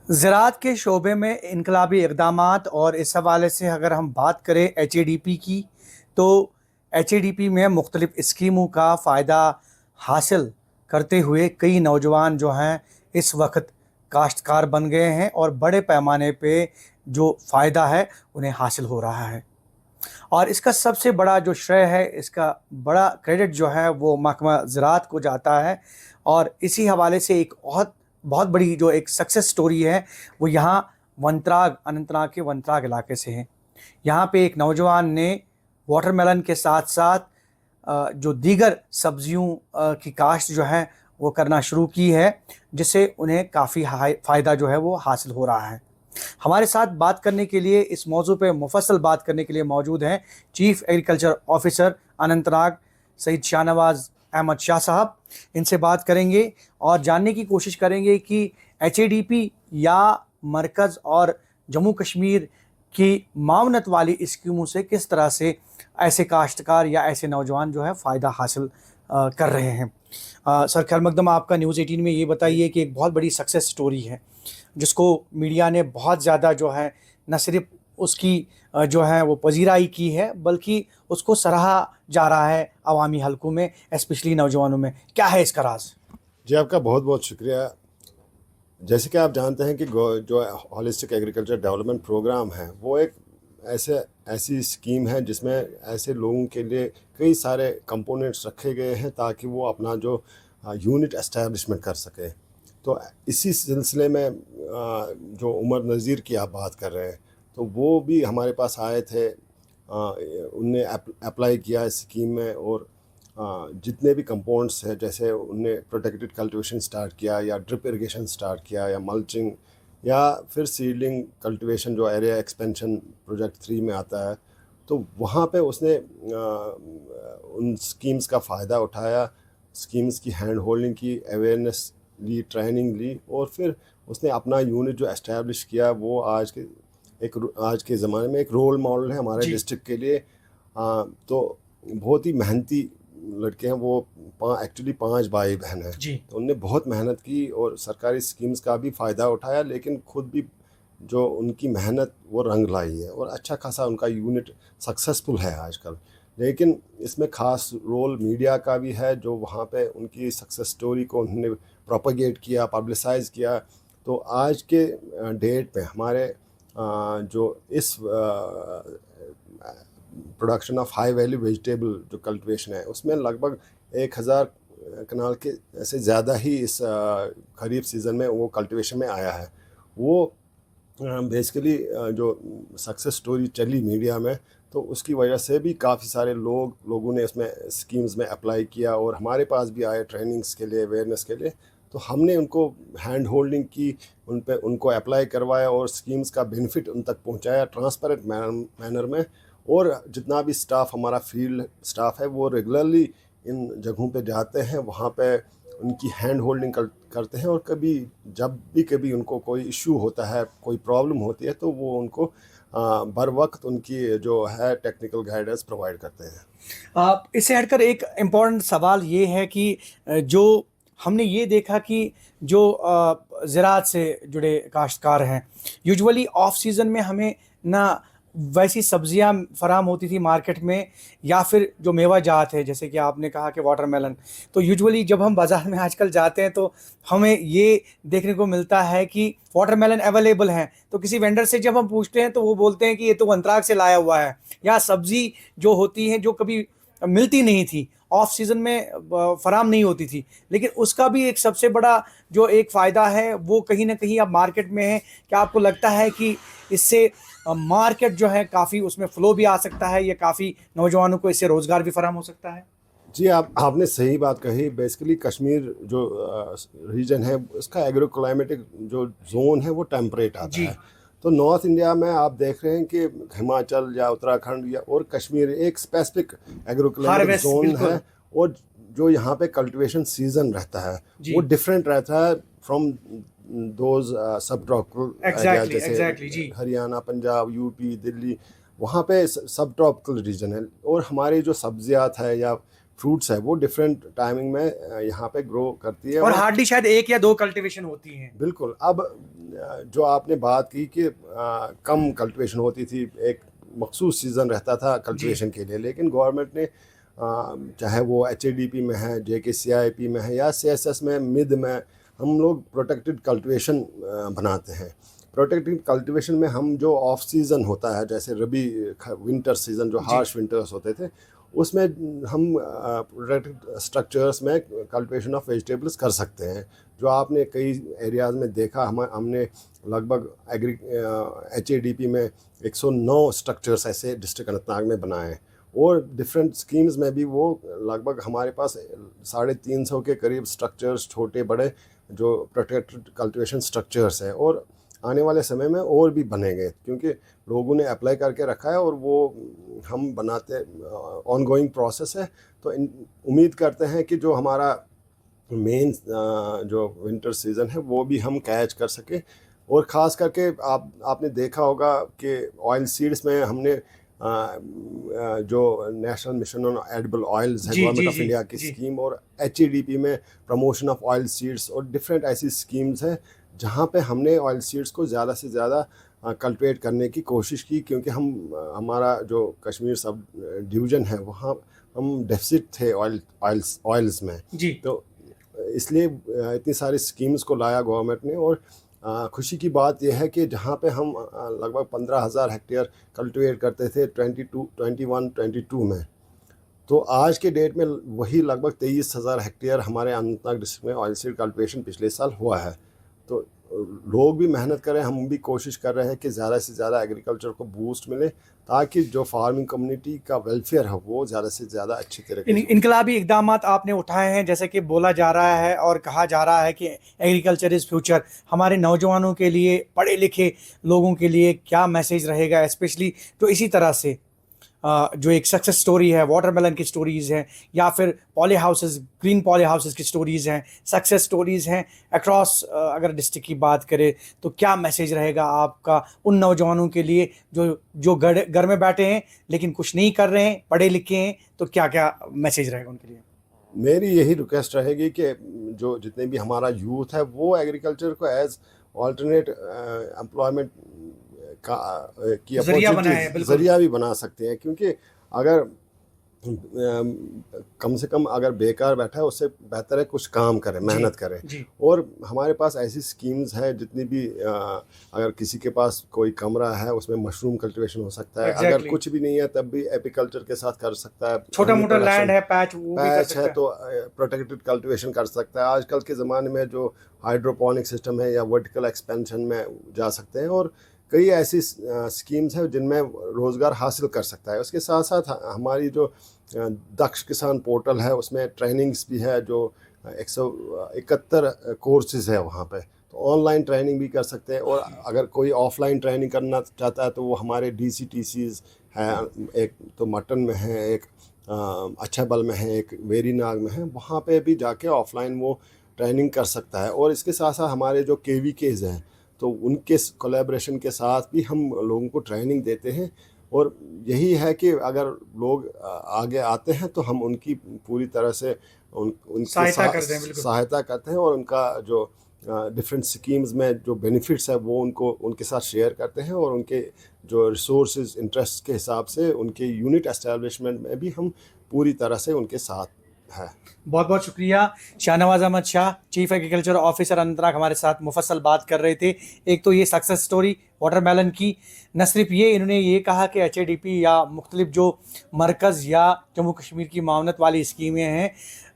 ज़राअत के शोबे में इनकलाबी इक़दामात और इस हवाले से अगर हम बात करें एचएडीपी की, तो एचएडीपी में मुख्तलिफ़ स्कीमों का फ़ायदा हासिल करते हुए कई नौजवान जो हैं इस वक्त काश्तकार बन गए हैं और बड़े पैमाने पे जो फ़ायदा है उन्हें हासिल हो रहा है। और इसका सबसे बड़ा जो श्रेय है, इसका बड़ा क्रेडिट जो है वो महकमा ज़राअत को जाता है। और इसी हवाले से एक बहुत बहुत बड़ी जो एक सक्सेस स्टोरी है वो यहाँ वंतराग, अनंतनाग के वंतराग इलाके से है। यहाँ पे एक नौजवान ने वाटरमेलन के साथ साथ जो दीगर सब्जियों की काश्त जो है वो करना शुरू की है, जिससे उन्हें काफ़ी फ़ायदा जो है वो हासिल हो रहा है। हमारे साथ बात करने के लिए, इस मौजू पे मुफस्सल बात करने के लिए मौजूद हैं chief agriculture officer Anantnag Syed Shahnawaz Ahmad Shah साहब। इनसे बात करेंगे और जानने की कोशिश करेंगे कि एचएडीपी या मरकज़ और जम्मू कश्मीर की मावनत वाली स्कीमों से किस तरह से ऐसे काश्तकार या ऐसे नौजवान जो है फ़ायदा हासिल कर रहे हैं। सर खैर मकदम आपका न्यूज़ 18 में ये बताइए कि एक बहुत बड़ी सक्सेस स्टोरी है जिसको मीडिया ने बहुत ज़्यादा जो है न सिर्फ उसकी जो है वो पजीराई की है, बल्कि उसको सराहा जा रहा है अवामी हलकों में, स्पेशली नौजवानों में। क्या है इसका राज? जी, आपका बहुत बहुत शुक्रिया। जैसे कि आप जानते हैं कि जो हॉलिस्टिक एग्रीकल्चर डेवलपमेंट प्रोग्राम है वो एक ऐसी स्कीम है जिसमें ऐसे लोगों के लिए कई सारे कंपोनेंट्स रखे गए हैं ताकि वो अपना जो यूनिट एस्टैब्लिशमेंट कर सके। तो इसी सिलसिले में जो उमर नज़ीर की आप बात कर रहे हैं, तो वो भी हमारे पास आए थे। उनने अप्लाई किया इस स्कीम में और जितने भी कंपाउंड्स हैं, जैसे उनने प्रोटेक्टेड कल्टीवेशन स्टार्ट किया या ड्रिप इरिगेशन स्टार्ट किया या मल्चिंग या फिर सीडलिंग कल्टीवेशन जो एरिया एक्सपेंशन प्रोजेक्ट 3 में आता है, तो वहाँ पे उसने उन स्कीम्स का फ़ायदा उठाया, स्कीम्स की हैंड होल्डिंग की, अवेयरनेस ली, ट्रेनिंग ली और फिर उसने अपना यूनिट जो एस्टैब्लिश किया वो आज के ज़माने में एक रोल मॉडल है हमारे डिस्ट्रिक्ट के लिए। तो बहुत ही मेहनती लड़के हैं वो। एक्चुअली 5 भाई बहन हैं, तो उनने बहुत मेहनत की और सरकारी स्कीम्स का भी फ़ायदा उठाया, लेकिन खुद भी जो उनकी मेहनत वो रंग लाई है और अच्छा खासा उनका यूनिट सक्सेसफुल है आजकल। लेकिन इसमें ख़ास रोल मीडिया का भी है, जो वहाँ पे उनकी सक्सेस स्टोरी को उन्होंने प्रोपेगेट किया, पब्लिसाइज़ किया। तो आज के डेट पे हमारे जो इस production of high value vegetable जो कल्टीवेशन है उसमें लगभग 1000 कनाल के ऐसे ज़्यादा ही इस खरीफ सीज़न में वो कल्टीवेशन में आया है। वो बेसिकली जो सक्सेस स्टोरी चली मीडिया में, तो उसकी वजह से भी काफ़ी सारे लोगों ने इसमें स्कीम्स में अप्लाई किया और हमारे पास भी आए ट्रेनिंग्स के लिए, अवेयरनेस के लिए। तो हमने उनको हैंड होल्डिंग की, उनको अप्लाई करवाया और स्कीम्स का बेनिफिट उन तक पहुंचाया ट्रांसपेरेंट मैनर में। और जितना भी स्टाफ हमारा फील्ड स्टाफ है वो रेगुलरली इन जगहों पे जाते हैं, वहाँ पे उनकी हैंड होल्डिंग करते हैं और जब भी उनको कोई इशू होता है, कोई प्रॉब्लम होती है, तो वो उनको बर वक्त उनकी जो है टेक्निकल गाइडेंस प्रोवाइड करते हैं। इससे हटकर एक इम्पॉर्टेंट सवाल ये है कि जो हमने ये देखा कि जो ज़राअत से जुड़े काश्तकार हैं, यूजुअली ऑफ सीज़न में हमें ना वैसी सब्जियां फराम होती थी मार्केट में, या फिर जो मेवा जात है जैसे कि आपने कहा कि वाटरमेलन। तो यूजुअली जब हम बाज़ार में आजकल जाते हैं तो हमें ये देखने को मिलता है कि वाटरमेलन अवेलेबल हैं, तो किसी वेंडर से जब हम पूछते हैं तो वो बोलते हैं कि ये तो वंतराग से लाया हुआ है, या सब्ज़ी जो होती है जो कभी मिलती नहीं थी, ऑफ सीज़न में फराम नहीं होती थी। लेकिन उसका भी एक सबसे बड़ा जो एक फ़ायदा है वो कहीं ना कहीं अब मार्केट में है। क्या आपको लगता है कि इससे मार्केट जो है काफ़ी उसमें फ़्लो भी आ सकता है, या काफ़ी नौजवानों को इससे रोज़गार भी फराहम हो सकता है? जी, आपने सही बात कही। बेसिकली कश्मीर जो रीजन है उसका एग्रो क्लाइमेटिक जो जोन है वो टेम्परेट आता है। तो नॉर्थ इंडिया में आप देख रहे हैं कि हिमाचल या उत्तराखंड या और कश्मीर एक स्पेसिफिक एग्रो क्लाइमेटिक जोन है, और जो यहाँ पे कल्टीवेशन सीजन रहता है वो डिफरेंट रहता है फ्रॉम दोज सब ट्रॉपिकल एरिया, जैसे हरियाणा, पंजाब, यूपी, दिल्ली, वहाँ पे सब ट्रॉपिकल रीजन है। और हमारी जो सब्जियात है या फ्रूट्स है वो डिफरेंट टाइमिंग में यहाँ पे ग्रो करती है। और हार्डली शायद 1 या 2 कल्टीवेशन होती हैं। बिल्कुल। अब जो आपने बात की कि कम कल्टीवेशन होती थी, एक मखसूस सीज़न रहता था कल्टीवेशन के लिए, लेकिन गवर्नमेंट ने चाहे वो HADP में है, JKCIP में है या CSS में, मिड में, हम लोग प्रोटेक्टेड कल्टीवेशन बनाते हैं। प्रोटेक्टेड कल्टीवेशन में हम जो ऑफ सीज़न होता है, जैसे रबी विंटर सीज़न जो हार्श विंटर्स होते थे, उसमें हम प्रोटेक्टेड स्ट्रक्चर्स में कल्टीवेशन ऑफ वेजिटेबल्स कर सकते हैं। जो आपने कई एरियाज़ में देखा, हमने लगभग HADP में 109 स्ट्रक्चर्स ऐसे डिस्ट्रिक्ट अनंतनाग में बनाए हैं, और डिफरेंट स्कीम्स में भी वो लगभग हमारे पास 350 के करीब स्ट्रक्चर्स, छोटे बड़े, जो प्रोटेक्टेड कल्टीवेशन स्ट्रक्चर्स हैं, और आने वाले समय में और भी बनेंगे, क्योंकि लोगों ने अप्लाई करके रखा है और वो हम बनाते, ऑनगोइंग प्रोसेस है। तो उम्मीद करते हैं कि जो हमारा मेन जो विंटर सीज़न है वो भी हम कैच कर सके। और ख़ास करके आपने देखा होगा कि ऑयल सीड्स में हमने जो national mission on edible oils है, गवर्नमेंट ऑफ इंडिया की स्कीम, और HADP में प्रमोशन ऑफ ऑयल सीड्स, और डिफरेंट ऐसी स्कीम्स हैं जहाँ पे हमने ऑयल सीड्स को ज़्यादा से ज़्यादा कल्टिवेट करने की कोशिश की, क्योंकि हमारा जो कश्मीर सब डिवीज़न है वहाँ हम डेफिसिट थे ऑयल्स में जी। तो इसलिए इतनी सारी स्कीम्स को लाया गवर्नमेंट ने। और खुशी की बात यह है कि जहाँ पे हम लगभग 15,000 हेक्टेयर कल्टिवेट करते थे 22 में, तो आज के डेट में वही लगभग 23,000 हेक्टेयर हमारे अनंतनाग डिस्ट्रिक्ट में ऑयल सीड कल्टिवेशन पिछले साल हुआ है। तो लोग भी मेहनत करें, हम भी कोशिश कर रहे हैं कि ज़्यादा से ज़्यादा एग्रीकल्चर को बूस्ट मिले, ताकि जो फार्मिंग कम्युनिटी का वेलफेयर है वो ज़्यादा से ज़्यादा अच्छी तरीके से। इनकलाबी इकदाम आपने उठाए हैं, जैसे कि बोला जा रहा है और कहा जा रहा है कि एग्रीकल्चर इज़ फ्यूचर। हमारे नौजवानों के लिए, पढ़े लिखे लोगों के लिए क्या मैसेज रहेगा, स्पेशली जो इसी तरह से जो एक सक्सेस स्टोरी है, वाटरमेलन की स्टोरीज़ हैं, या फिर poly houses, green poly houses की स्टोरीज़ हैं, सक्सेस स्टोरीज़ हैं अक्रॉस अगर डिस्ट्रिक्ट की बात करें, तो क्या मैसेज रहेगा आपका उन नौजवानों के लिए जो घर में बैठे हैं लेकिन कुछ नहीं कर रहे हैं, पढ़े लिखे हैं, तो क्या क्या मैसेज रहेगा उनके लिए? मेरी यही रिक्वेस्ट रहेगी कि जो जितने भी हमारा यूथ है वो एग्रीकल्चर को एज ऑल्टरनेट एम्प्लॉयमेंट की अपॉर्चुनिटी ज़रिया भी बना सकते हैं, क्योंकि अगर कम से कम अगर बेकार बैठा है उससे बेहतर है कुछ काम करें, मेहनत करें। और हमारे पास ऐसी स्कीम्स है जितनी भी, अगर किसी के पास कोई कमरा है उसमें मशरूम कल्टीवेशन हो सकता है, अगर कुछ भी नहीं है तब भी एपीकल्चर के साथ कर सकता है, छोटा मोटा लैंड है, पैच है तो प्रोटेक्टेड कल्टीवेशन कर सकता है। आजकल के ज़माने में जो हाइड्रोपोनिक सिस्टम है या वर्टिकल एक्सपेंशन में जा सकते हैं, और कई ऐसी स्कीम्स हैं जिनमें रोज़गार हासिल कर सकता है। उसके साथ साथ हमारी जो दक्ष किसान पोर्टल है उसमें ट्रेनिंग्स भी है, जो 171 कोर्सेज़ है वहाँ पे, तो ऑनलाइन ट्रेनिंग भी कर सकते हैं। और अगर कोई ऑफलाइन ट्रेनिंग करना चाहता है तो वो हमारे DCTCs हैं, एक तो मटन में है, एक अच्छाबल में है, एक वेरीनाग में है, वहाँ पे भी जाके ऑफलाइन वो ट्रेनिंग कर सकता है। और इसके साथ साथ हमारे जो KVKs हैं तो उनके कोलैबोरेशन के साथ भी हम लोगों को ट्रेनिंग देते हैं। और यही है कि अगर लोग आगे आते हैं तो हम उनकी पूरी तरह से उनकी सहायता करते हैं, और उनका जो डिफरेंट स्कीम्स में जो बेनिफिट्स है वो उनके साथ शेयर करते हैं, और उनके जो रिसोर्सेज इंटरेस्ट के हिसाब से उनके यूनिट एस्टेब्लिशमेंट में भी हम पूरी तरह से उनके साथ है। बहुत बहुत शुक्रिया। Shahnawaz Ahmad Shah, chief agriculture officer Anantnag, हमारे साथ मुफस्सल बात कर रहे थे। एक तो ये सक्सेस स्टोरी वाटरमेलन की, न सिर्फ ये, इन्होंने ये कहा कि HADP या मुख्तलिफ जो मरकज़ या जम्मू कश्मीर की मावनत वाली स्कीमें हैं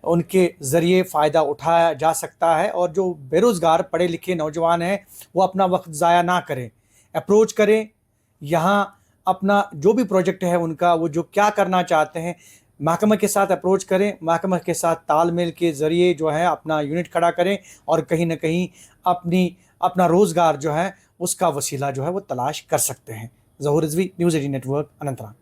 उनके ज़रिए फ़ायदा उठाया जा सकता है, और जो बेरोज़गार पढ़े लिखे नौजवान हैं वो अपना वक्त ज़ाया ना करें, अप्रोच करें यहाँ अपना जो भी प्रोजेक्ट है उनका, वो जो क्या करना चाहते हैं, महकमा के साथ अप्रोच करें, महकमा के साथ तालमेल के ज़रिए जो है अपना यूनिट खड़ा करें, और कहीं ना कहीं अपना रोज़गार जो है उसका वसीला जो है वो तलाश कर सकते हैं। ज़हूर रिज़वी, न्यूज़ 18 नेटवर्क, अनंतनाग।